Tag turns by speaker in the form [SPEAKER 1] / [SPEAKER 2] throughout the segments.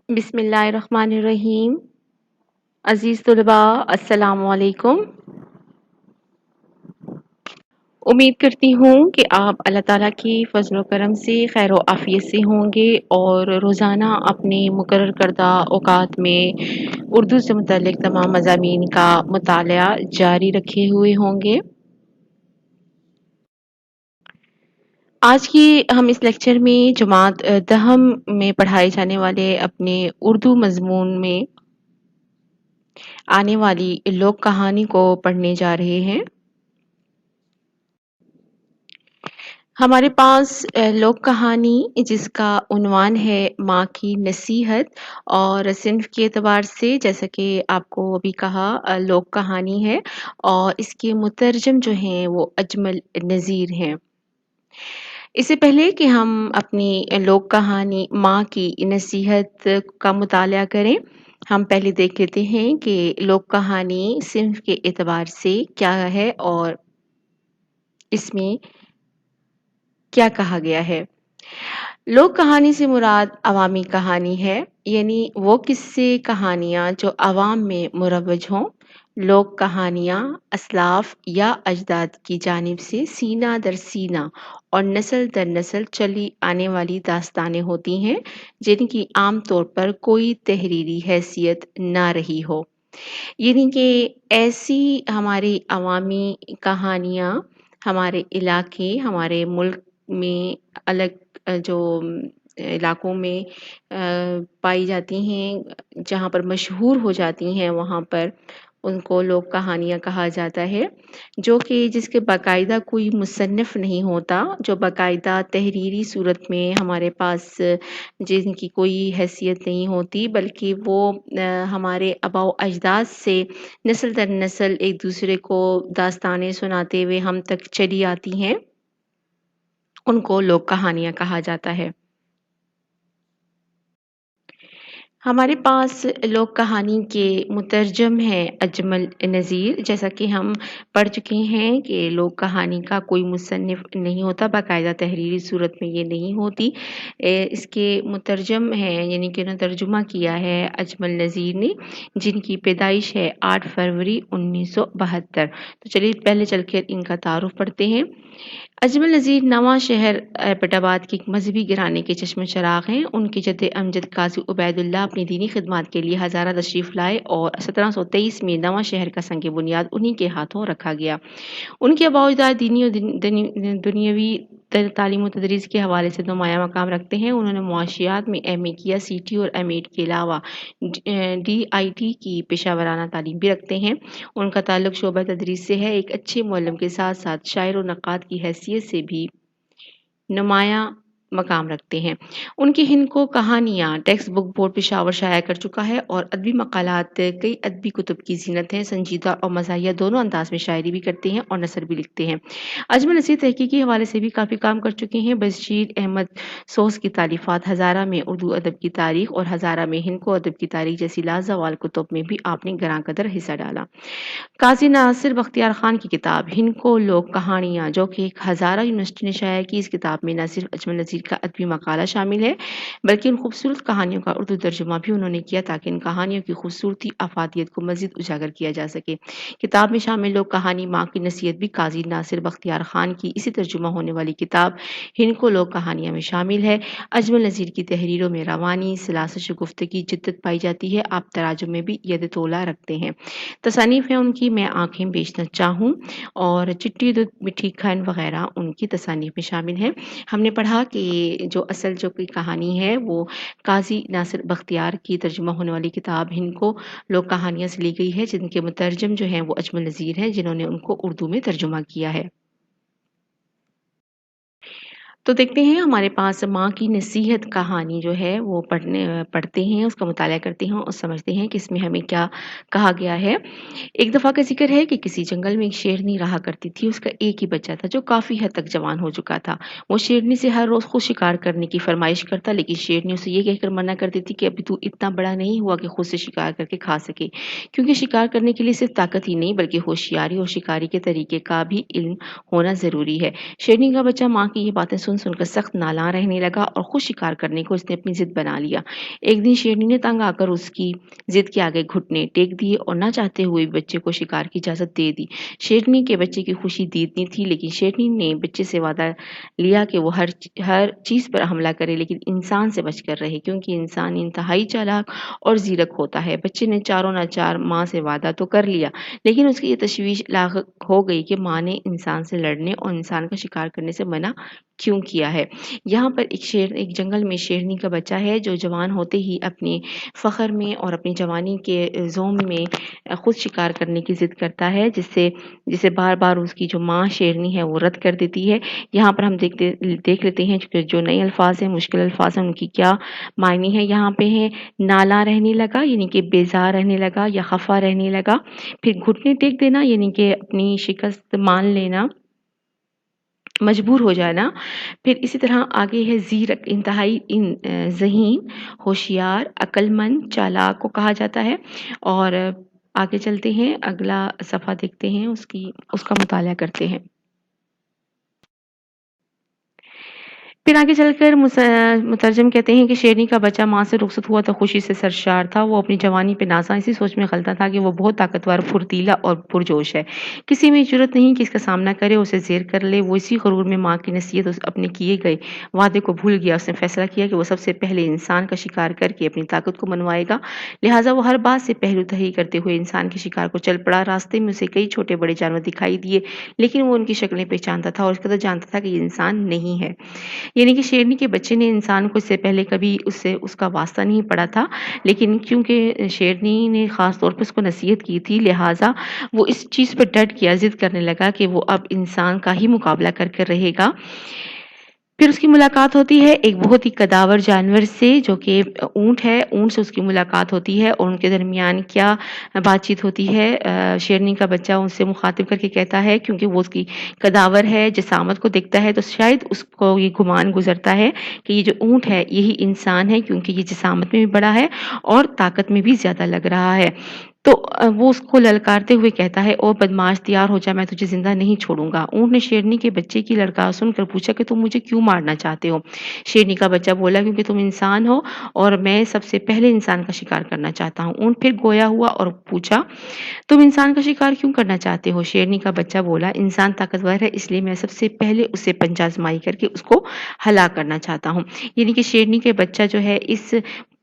[SPEAKER 1] بسم اللہ الرحمن الرحیم۔ عزیز طلباء، السلام علیکم۔ امید کرتی ہوں کہ آپ اللہ تعالیٰ کی فضل و کرم سے خیر و عافیت سے ہوں گے اور روزانہ اپنے مقرر کردہ اوقات میں اردو سے متعلق تمام مضامین کا مطالعہ جاری رکھے ہوئے ہوں گے۔ آج کی ہم اس لیکچر میں جماعت دہم میں پڑھائے جانے والے اپنے اردو مضمون میں آنے والی لوک کہانی کو پڑھنے جا رہے ہیں۔ ہمارے پاس لوک کہانی جس کا عنوان ہے ماں کی نصیحت، اور صنف کے اعتبار سے جیسا کہ آپ کو ابھی کہا لوک کہانی ہے، اور اس کے مترجم جو ہیں وہ اجمل نذیر ہیں۔ اس سے پہلے کہ ہم اپنی لوک کہانی ماں کی نصیحت کا مطالعہ کریں، ہم پہلے دیکھ لیتے ہیں کہ لوک کہانی صنف کے اعتبار سے کیا ہے اور اس میں کیا کہا گیا ہے۔ لوک کہانی سے مراد عوامی کہانی ہے، یعنی وہ قصے کہانیاں جو عوام میں مروج ہوں۔ لوک کہانیاں اسلاف یا اجداد کی جانب سے سینہ در سینہ اور نسل در نسل چلی آنے والی داستانیں ہوتی ہیں جن کی عام طور پر کوئی تحریری حیثیت نہ رہی ہو، یعنی کہ ایسی ہماری عوامی کہانیاں ہمارے علاقے، ہمارے ملک میں الگ جو علاقوں میں پائی جاتی ہیں، جہاں پر مشہور ہو جاتی ہیں، وہاں پر ان کو لوک کہانیاں کہا جاتا ہے، جو کہ جس کے باقاعدہ کوئی مصنف نہیں ہوتا، جو باقاعدہ تحریری صورت میں ہمارے پاس جن کی کوئی حیثیت نہیں ہوتی، بلکہ وہ ہمارے آباء و اجداد سے نسل در نسل ایک دوسرے کو داستانیں سناتے ہوئے ہم تک چلی آتی ہیں، ان کو لوک کہانیاں کہا جاتا ہے۔ ہمارے پاس لوک کہانی کے مترجم ہیں اجمل نذیر۔ جیسا کہ ہم پڑھ چکے ہیں کہ لوک کہانی کا کوئی مصنف نہیں ہوتا، باقاعدہ تحریری صورت میں یہ نہیں ہوتی۔ اس کے مترجم ہیں، یعنی کہ انہوں نے ترجمہ کیا ہے اجمل نذیر نے، جن کی پیدائش ہے 8 فروری 1972۔ تو چلیے پہلے چل کے ان کا تعارف پڑھتے ہیں۔ اجمل نذیر نواں شہر ایبٹ آباد کے ایک مذہبی گھرانے کے چشم چراغ ہیں۔ ان کے جد امجد قاضی عبید اللہ اپنی دینی خدمات کے لیے ہزارہ تشریف لائے اور 1723 میں نواں شہر کا سنگ بنیاد انہی کے ہاتھوں رکھا گیا۔ ان کے آباء و اجداد دینی اور دنیاوی تعلیم و تدریس کے حوالے سے نمایاں مقام رکھتے ہیں۔ انہوں نے معاشیات میں ایم اے کیا، سی ٹی اور ایم ایڈ کے علاوہ ڈی آئی ٹی کی پیشہ ورانہ تعلیم بھی رکھتے ہیں۔ ان کا تعلق شعبہ تدریس سے ہے۔ ایک اچھے معلم کے ساتھ ساتھ شاعر و نقاد کی حیثیت سے بھی نمایاں مقام رکھتے ہیں۔ ان کی ہند کو کہانیاں ٹیکسٹ بک بورڈ پشاور شائع کر چکا ہے اور ادبی مقالات کئی ادبی کتب کی زینت ہیں۔ سنجیدہ اور مزاحیہ دونوں انداز میں شاعری بھی کرتے ہیں اور نثر بھی لکھتے ہیں۔ اجمل نذیر تحقیقی حوالے سے بھی کافی کام کر چکے ہیں۔ بشیر احمد سوس کی تالیفات ہزارہ میں اردو ادب کی تاریخ اور ہزارہ میں ہند کو ادب کی تاریخ جیسی لازوال کتب میں بھی آپ نے گراں قدر حصہ ڈالا۔ قاضی ناصر بختیار خان کی کتاب ہند کو لوک کہانیاں، جو کہ ایک ہزارہ یونیورسٹی نے شائع کی، اس کتاب میں نہ صرف اجمل نذیر کا ادبی مقالہ شامل ہے بلکہ ان خوبصورت کہانیوں کا اردو ترجمہ بھی انہوں نے کیا تاکہ ان کہانیوں کی خوبصورتی افادیت کو مزید اجاگر کیا جا سکے۔ کتاب میں شامل لوک کہانی ماں کی نصیحت بھی قاضی ناصر بختیار خان کی اسی ترجمہ ہونے والی کتاب ہند کو لوک کہانیاں میں شامل ہے۔ اجمل نذیر کی تحریروں میں روانی، سلاست شگفتگی، جدت پائی جاتی ہے۔ آپ تراجم میں بھی ید تولا رکھتے ہیں۔ تصانیف ہیں ان کی میں آنکھیں بیچنا چاہوں اور چٹی دودھ مٹھی کھن وغیرہ ان کی تصانیف میں شامل ہیں۔ ہم نے پڑھا کہ جو اصل جو کی کہانی ہے وہ قاضی ناصر بختیار کی ترجمہ ہونے والی کتاب ہند کو لوک کہانیاں سے لی گئی ہے، جن کے مترجم جو ہیں وہ اجمل نذیر ہیں، جنہوں نے ان کو اردو میں ترجمہ کیا ہے۔ تو دیکھتے ہیں ہمارے پاس ماں کی نصیحت کہانی جو ہے وہ پڑھتے ہیں، اس کا مطالعہ کرتے ہیں اور سمجھتے ہیں کہ اس میں ہمیں کیا کہا گیا ہے۔ ایک دفعہ کا ذکر ہے کہ کسی جنگل میں ایک شیرنی رہا کرتی تھی۔ اس کا ایک ہی بچہ تھا جو کافی حد تک جوان ہو چکا تھا۔ وہ شیرنی سے ہر روز خود شکار کرنے کی فرمائش کرتا، لیکن شیرنی اسے یہ کہہ کر منع کر دیتی کہ ابھی تو اتنا بڑا نہیں ہوا کہ خود سے شکار کر کے کھا سکے، کیونکہ شکار کرنے کے لیے صرف طاقت ہی نہیں بلکہ ہوشیاری اور شکاری کے طریقے کا بھی علم ہونا ضروری ہے۔ شیرنی کا بچہ ماں کی یہ باتیں सुन कर सख्त नालां रहने लगा और खुद शिकार करने को उसने अपनी जिद बना लिया। एक दिन शेरनी ने तंग आकर उसकी जिद के आगे घुटने टेक दिए और ना चाहते हुए भी बच्चे को शिकार की इजाजत दे दी। शेरनी के बच्चे की खुशी दीदनी थी, लेकिन शेरनी ने बच्चे से वादा लिया कि वो हर चीज पर हमला करे, लेकिन इंसान से बचकर रहे, क्योंकि इंसान इंतहाई चालाक और जीरक होता है। बच्चे ने चारों नाचार माँ से वादा तो कर लिया, लेकिन उसकी ये तशवीश लाक हो गई कि माँ ने इंसान से लड़ने और इंसान का शिकार करने से मना क्यों किया है। यहाँ पर एक जंगल में शेरनी का बच्चा है जो जवान होते ही अपने फख्र में और अपनी जवानी के जोम में खुद शिकार करने की जिद करता है, जिसे बार बार उसकी जो माँ शेरनी है वो रद्द कर देती है। यहाँ पर हम देख लेते हैं कि जो नए अल्फाज हैं, मुश्किल अल्फाज हैं, उनकी क्या मायने हैं। यहाँ पे है नाला रहने लगा यानी कि बेजार रहने लगा या खफा रहने लगा, फिर घुटने टेक देना यानी कि अपनी शिकस्त मान लेना, मजबूर हो जाना, फिर इसी तरह आगे है ज़ीरक, इंतहाई ज़हीन, होशियार, अक्लमंद, चालाक को कहा जाता है। और आगे चलते हैं, अगला सफ़ा देखते हैं, उसका मुताला करते हैं। फिर आगे चलकर मुतरजम कहते हैं कि शेरनी का बच्चा माँ से रुखसत हुआ तो खुशी से सरशार था। वो अपनी जवानी पे नाज़ा इसी सोच में खलता था कि वो बहुत ताकतवर, फुर्तीला और पुरजोश है। किसी में जरूरत नहीं कि इसका सामना करे, उसे ज़ेर कर ले। वो इसी गुरूर में माँ की नसीहत और अपने किए गए वादे को भूल गया। उसने फैसला किया कि वो सबसे पहले इंसान का शिकार करके अपनी ताकत को मनवाएगा। लिहाजा वो हर बात से पहलू तही करते हुए इंसान के शिकार को चल पड़ा। रास्ते में उसे कई छोटे बड़े जानवर दिखाई दिए, लेकिन वो उनकी शक्लें पहचानता था और इसका तो जानता था कि ये इंसान नहीं है। यानी कि शेरनी के बच्चे ने इंसान को इससे पहले कभी उससे उसका वास्ता नहीं पड़ा था, लेकिन क्योंकि शेरनी ने ख़ास तौर पे उसको नसीहत की थी, लिहाजा वो इस चीज़ पे डट गया, ज़िद करने लगा कि वो अब इंसान का ही मुकाबला करके रहेगा। फिर उसकी मुलाकात होती है एक बहुत ही कदावर जानवर से जो कि ऊँट है। ऊँट से उसकी मुलाकात होती है और उनके दरमियान क्या बातचीत होती है। शेरनी का बच्चा उससे मुखातिब करके कहता है, क्योंकि वो उसकी कदावर है, जिसामत को देखता है, तो शायद उसको ये गुमान गुजरता है कि ये जो ऊँट है यही इंसान है, क्योंकि ये जिसामत में भी बड़ा है और ताकत में भी ज़्यादा लग रहा है। तो वो उसको ललकारते हुए कहता है, ओ बदमाश, तैयार हो जा, मैं तुझे जिंदा नहीं छोड़ूंगा। ऊँट ने शेरनी के बच्चे की लड़का सुनकर पूछा कि तुम मुझे क्यों मारना चाहते हो। शेरनी का बच्चा बोला, क्योंकि तुम इंसान हो और मैं सबसे पहले इंसान का शिकार करना चाहता हूँ। ऊँट फिर गोया हुआ और पूछा, तुम इंसान का शिकार क्यों करना चाहते हो। शेरनी का बच्चा बोला, इंसान ताकतवर है, इसलिए मैं सबसे पहले उसे पंजा आजमाई करके उसको हलाक करना चाहता हूँ। यानी कि शेरनी के बच्चा जो है इस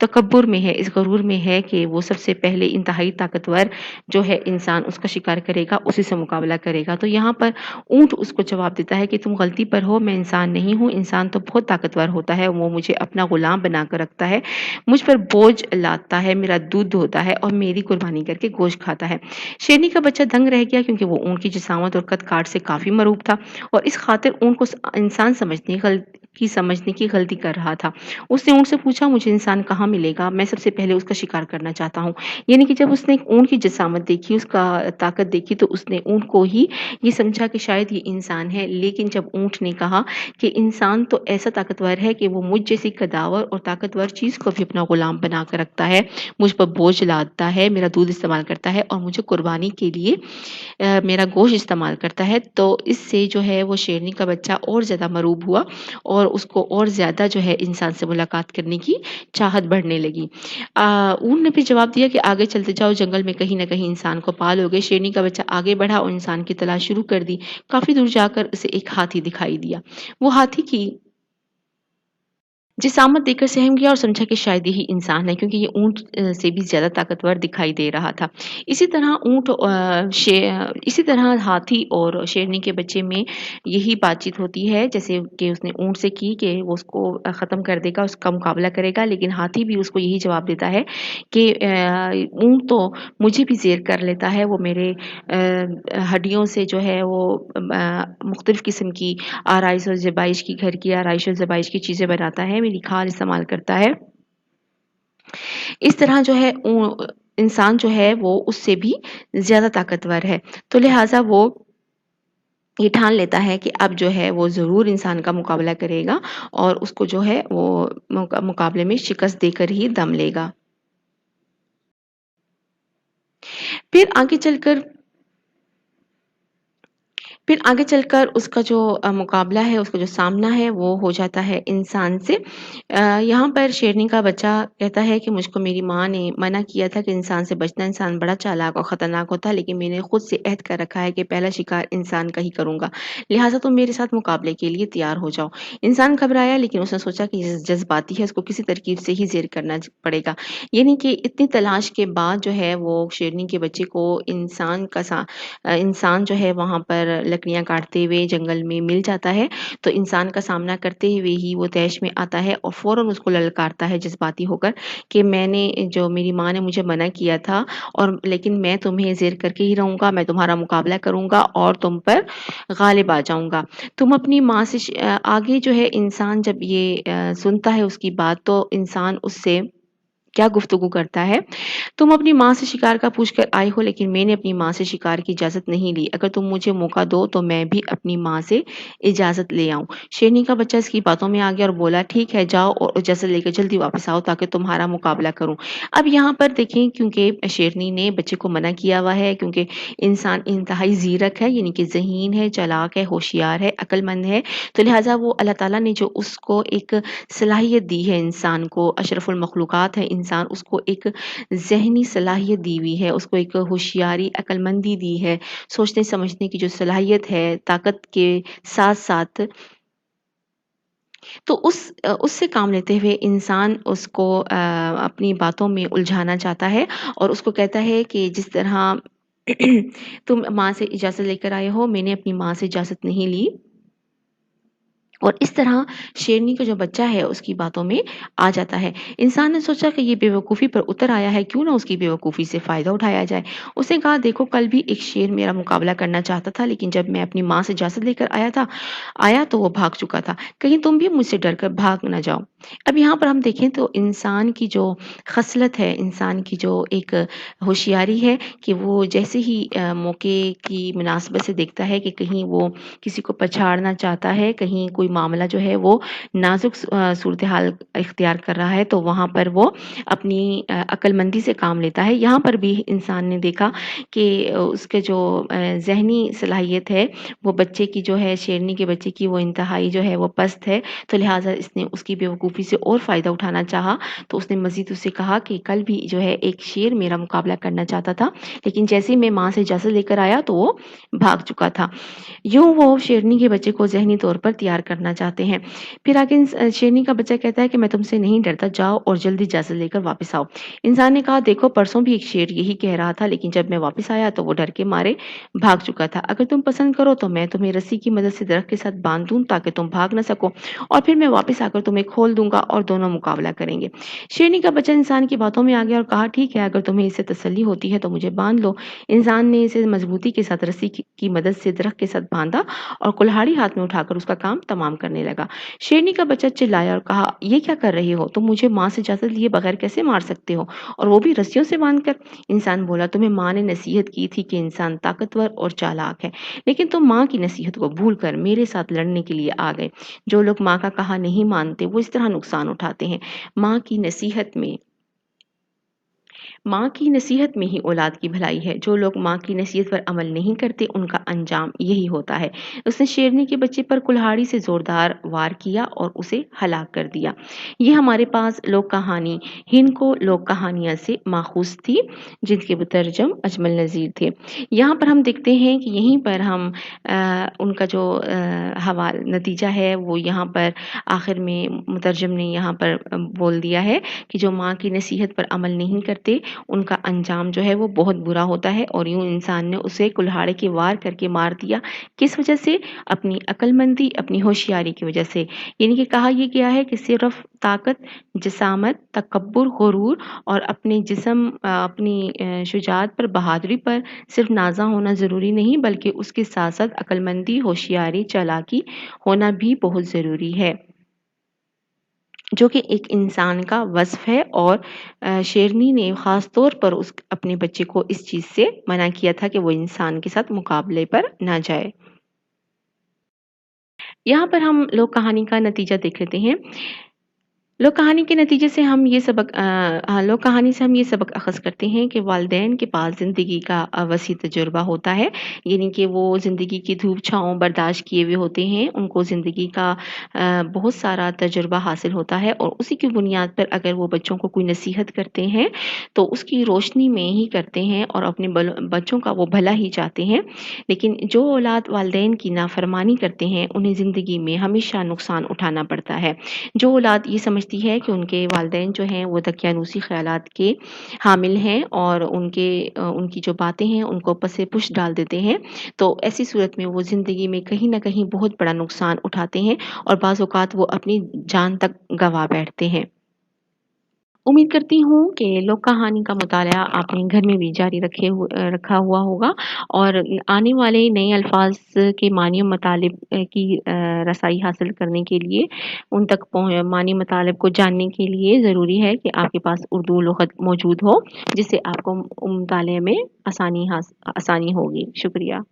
[SPEAKER 1] तकब्बुर में है, इस गरूर में है कि वो सबसे पहले इंतहाई ताकतवर जो है इंसान उसका शिकार करेगा, उसी से मुकाबला करेगा। तो यहाँ पर ऊँट उसको जवाब देता है कि तुम गलती पर हो, मैं इंसान नहीं हूँ। इंसान तो बहुत ताकतवर होता है, वो मुझे अपना गुलाम बनाकर रखता है, मुझ पर बोझ लादता है, मेरा दूध दोहता है और मेरी कुर्बानी करके गोश्त खाता है। शेरनी का बच्चा दंग रह गया, क्योंकि वो ऊँट की जिसामत और कद काठ से काफी मरूब था और इस खातिर ऊँट को इंसान समझने की गलती कर रहा था। उसने ऊँट से पूछा, मुझे इंसान कहाँ मिलेगा, मैं सबसे पहले उसका शिकार करना चाहता हूँ। यानी कि जब उसने ऊँट की जिसामत देखी, उसका ताकत देखी, तो उसने ऊँट को ही ये समझा कि शायद ये इंसान है। लेकिन जब ऊँट ने कहा कि इंसान तो ऐसा ताकतवर है कि वो मुझ जैसी कदावर और ताकतवर चीज़ को भी अपना गुलाम बना कर रखता है, मुझ पर बोझ लादता है, मेरा दूध इस्तेमाल करता है और मुझे कुर्बानी के लिए मेरा गोश्त इस्तेमाल करता है, तो इससे जो है वो शेरनी का बच्चा और ज़्यादा मरूब हुआ और उसको और ज़्यादा जो है इंसान से मुलाकात करने की चाहत बढ़ने लगी। ऊँट ने फिर जवाब दिया कि आगे चलते जाओ, जंगल में कहीं न कहीं इंसान को पालोगे। शेरनी का बच्चा आगे बढ़ा और इंसान की तलाश शुरू कर दी। काफ़ी दूर जाकर उसे एक हाथी दिखाई दिया। वो हाथी की जिसामत देखकर सहम गया और समझा कि शायद यही इंसान है, क्योंकि ये ऊँट से भी ज़्यादा ताकतवर दिखाई दे रहा था। इसी तरह हाथी और शेरनी के बच्चे में यही बातचीत होती है, जैसे कि उसने ऊँट से की कि वो उसको ख़त्म कर देगा, उसका मुकाबला करेगा, लेकिन हाथी भी उसको यही जवाब देता है कि ऊँट तो मुझे भी ज़ेर कर लेता है, वो मेरे हड्डियों से जो है वो मुख्तलिफ़ किस्म की आराइश और ज़ेबाइश की, घर की आराइश और ज़ेबाइश की चीज़ें बनाता है, मेरी खाल इस्तेमाल करता है। इस तरह जो है इंसान जो है वो उससे भी ज़्यादा ताकतवर है, तो लिहाज़ा वो ये ठान लेता है कि अब जो है वो ज़रूर इंसान का मुकाबला करेगा और उसको जो है वो मुकाबले में शिकस्त देकर ही दम लेगा। फिर आगे चलकर फिर आगे चलकर उसका जो मुकाबला है, उसका जो सामना है वो हो जाता है इंसान से। यहाँ पर शेरनी का बच्चा कहता है कि मुझको मेरी माँ ने मना किया था कि इंसान से बचना, इंसान बड़ा चालाक और ख़तरनाक होता है, लेकिन मैंने खुद से अहद कर रखा है कि पहला शिकार इंसान का ही करूँगा। लिहाज़ा तुम मेरे साथ मुकाबले के लिए तैयार हो जाओ। इंसान घबराया, लेकिन उसने सोचा कि जज़्बाती है, इसको किसी तरकीब से ही ज़ेर करना पड़ेगा। यानी कि इतनी तलाश के बाद जो है वो शेरनी के बच्चे को इंसान जो है वहाँ पर लकड़ियाँ काटते हुए जंगल में मिल जाता है। तो इंसान का सामना करते हुए ही वो तैश में आता है और फ़ौरन उसको ललकारता है जज़्बाती होकर कि मेरी माँ ने मुझे मना किया था, और लेकिन मैं तुम्हें ज़ेर करके ही रहूँगा, मैं तुम्हारा मुकाबला करूँगा और तुम पर ग़ालिब आ जाऊँगा। तुम अपनी माँ से आगे जो है इंसान जब ये सुनता है उसकी बात, तो इंसान उससे क्या गुफ्तगू करता है, तुम अपनी माँ से शिकार का पूछ कर आए हो, लेकिन मैंने अपनी माँ से शिकार की इजाज़त नहीं ली। अगर तुम मुझे मौका दो तो मैं भी अपनी माँ से इजाज़त ले आऊँ। शेरनी का बच्चा इसकी बातों में आ गया और बोला, ठीक है, जाओ और इजाज़त लेकर जल्दी वापस आओ ताकि तुम्हारा मुकाबला करूँ। अब यहाँ पर देखें, क्योंकि शेरनी ने बच्चे को मना किया हुआ है, क्योंकि इंसान इंतहाई ज़ीरक है, यानी कि ज़हीन है, चालाक है, होशियार है, अक्लमंद है, तो लिहाज़ा वो अल्लाह ताला ने जो उसको एक सलाहियत दी है, इंसान को अशरफुल मखलूक़ात है इंसान, उसको एक ज़हनी सलाहियत दी हुई है, उसको एक होशियारी, अक्लमंदी दी है, सोचने समझने की जो सलाहियत है, ताकत के साथ-साथ, तो उससे काम लेते हुए इंसान उसको अपनी बातों में उलझाना चाहता है और उसको कहता है कि जिस तरह तुम माँ से इजाज़त लेकर आए हो, मैंने अपनी माँ से इजाज़त नहीं ली। और इस तरह शेरनी का जो बच्चा है उसकी बातों में आ जाता है। इंसान ने सोचा कि ये बेवकूफ़ी पर उतर आया है, क्यों ना उसकी बेवकूफ़ी से फ़ायदा उठाया जाए। उसने कहा, देखो, कल भी एक शेर मेरा मुकाबला करना चाहता था, लेकिन जब मैं अपनी माँ से इजाज़त लेकर आया तो वो भाग चुका था। कहीं तुम भी मुझसे डर कर भाग ना जाओ। अब यहाँ पर हम देखें तो इंसान की जो ख़सलत है, इंसान की जो एक होशियारी है कि वो जैसे ही मौके की मुनासिबत से देखता है कि कहीं वो किसी को पछाड़ना चाहता है, कहीं कोई मामला जो है वो नाज़ुक सूरत हाल इख्तियार कर रहा है, तो वहाँ पर वो अपनी अक्लमंदी से काम लेता है। यहाँ पर भी इंसान ने देखा कि उसके जो ज़हनी सलाहियत है, वो बच्चे की जो है, शेरनी के बच्चे की, वो इंतहाई जो है वो पस्त है, तो लिहाज़ा इसने उसकी बेवकूफ़ी से और फ़ायदा उठाना चाहा। तो उसने मज़ीद उससे कहा कि कल भी जो है एक शेर मेरा मुकाबला करना चाहता था, लेकिन जैसे ही मैं माँ से इजाज़त लेकर आया तो वो भाग चुका था। यूँ वो शेरनी के बच्चे को ज़हनी तौर पर तैयार करना चाहते हैं। फिर आगे शेरनी का बच्चा कहता है कि मैं तुमसे नहीं डरता, जाओ और जल्दी इजाज़त लेकर वापस आओ। इंसान ने कहा, देखो, परसों भी एक शेर यही कह रहा था, लेकिन जब मैं वापस आया तो वो डर के मारे भाग चुका था। अगर तुम पसंद करो तो मैं तुम्हें रस्सी की मदद से दरख्त के साथ बाँध दूँ ताकि तुम भाग ना सको, और फिर मैं वापस आकर तुम्हें खोल दूँगा और दोनों मुकाबला करेंगे। शेरनी का बच्चा इंसान की बातों में आ गया और कहा, ठीक है, अगर तुम्हें इससे तसल्ली होती है तो मुझे बाँध लो। इंसान ने इसे मज़बूती के साथ रस्सी की मदद से दरख्त के साथ बाँधा और कुल्हाड़ी हाथ में उठाकर उसका काम तमाम करने लगा। शेरनी का बच्चा चिल्लाया और कहा, ये क्या कर रहे हो? तुम मुझे माँ से इजाज़त लिए बगैर कैसे मार सकते हो? और वो भी रस्सियों से बाँधकर? इंसान बोला, तुम्हें माँ ने नसीहत की थी कि इंसान ताकतवर और चालाक है, लेकिन तुम माँ की नसीहत को भूलकर मेरे साथ लड़ने के लिए आ गए। जो लोग माँ का कहा नहीं मानते, वो इस तरह नुकसान उठाते हैं। माँ की नसीहत में ही औलाद की भलाई है। जो लोग माँ की नसीहत पर अमल नहीं करते, उनका अंजाम यही होता है। उसने शेरनी के बच्चे पर कुल्हाड़ी से ज़ोरदार वार किया और उसे हलाक कर दिया। ये हमारे पास लोक कहानी हिंदको लोक कहानियाँ से माखूज़ थी, जिनके मुतरजम अजमल नज़ीर थे। यहाँ पर हम देखते हैं कि यहीं पर हम उनका जो नतीजा है वो यहाँ पर आखिर में मुतरजम ने यहाँ पर बोल दिया है कि जो माँ की नसीहत पर अमल नहीं करते, उनका अंजाम जो है वो बहुत बुरा होता है। और यूँ इंसान ने उसे कुल्हाड़े के वार करके मार दिया। किस वजह से? अपनी अक्लमंदी, अपनी होशियारी की वजह से। यानी कि कहा यह गया है कि सिर्फ ताकत, जिसामत, तकब्बुर, गुरूर और अपने अपनी शुजाअत पर, बहादुरी पर सिर्फ नाज़ा होना ज़रूरी नहीं, बल्कि उसके साथ साथ अक्लमंदी, होशियारी, चालाकी होना भी बहुत ज़रूरी है, जो कि एक इंसान का वस्फ़ है। और शेरनी ने ख़ास तौर पर अपने बच्चे को इस चीज़ से मना किया था कि वो इंसान के साथ मुकाबले पर ना जाए। यहाँ पर हम लोग कहानी का नतीजा देख लेते हैं। लोक कहानी के नतीजे से हम ये सबक लोक कहानी से हम ये सबक अख़ज़ करते हैं कि वालिदैन के पास ज़िंदगी का वसी तजुर्बा होता है। यानी कि वो ज़िंदगी की धूप-छाँव बर्दाश्त किए हुए होते हैं। उनको ज़िंदगी का बहुत सारा तजुर्बा हासिल होता है और उसी की बुनियाद पर अगर वो बच्चों को कोई नसीहत करते हैं, तो उसकी रोशनी में ही करते हैं और अपने बच्चों का वो भला ही चाहते हैं। लेकिन जो औलाद वालिदैन की नाफ़रमानी करते हैं, उन्हें ज़िंदगी में हमेशा नुकसान उठाना पड़ता है। जो औलाद ये समझती है कि उनके वालिदैन जो हैं वो दकियानूसी ख़यालात के हामिल हैं और उनकी जो बातें हैं उनको पस-ए-पुश डाल देते हैं, तो ऐसी सूरत में वो ज़िंदगी में कहीं न कहीं बहुत बड़ा नुकसान उठाते हैं और बाज़ औक़ात वो अपनी जान तक गँवा बैठते हैं। उम्मीद करती हूँ कि लोक कहानी का मुताला आपने घर में भी जारी रखा हुआ होगा और आने वाले नए अल्फ़ाज़ के मानी मतलब की रसाई हासिल करने के लिए उन तक मानी मतलब को जानने के लिए ज़रूरी है कि आपके पास उर्दू लुग़त मौजूद हो, जिससे आपको मुताले में आसानी होगी। शुक्रिया।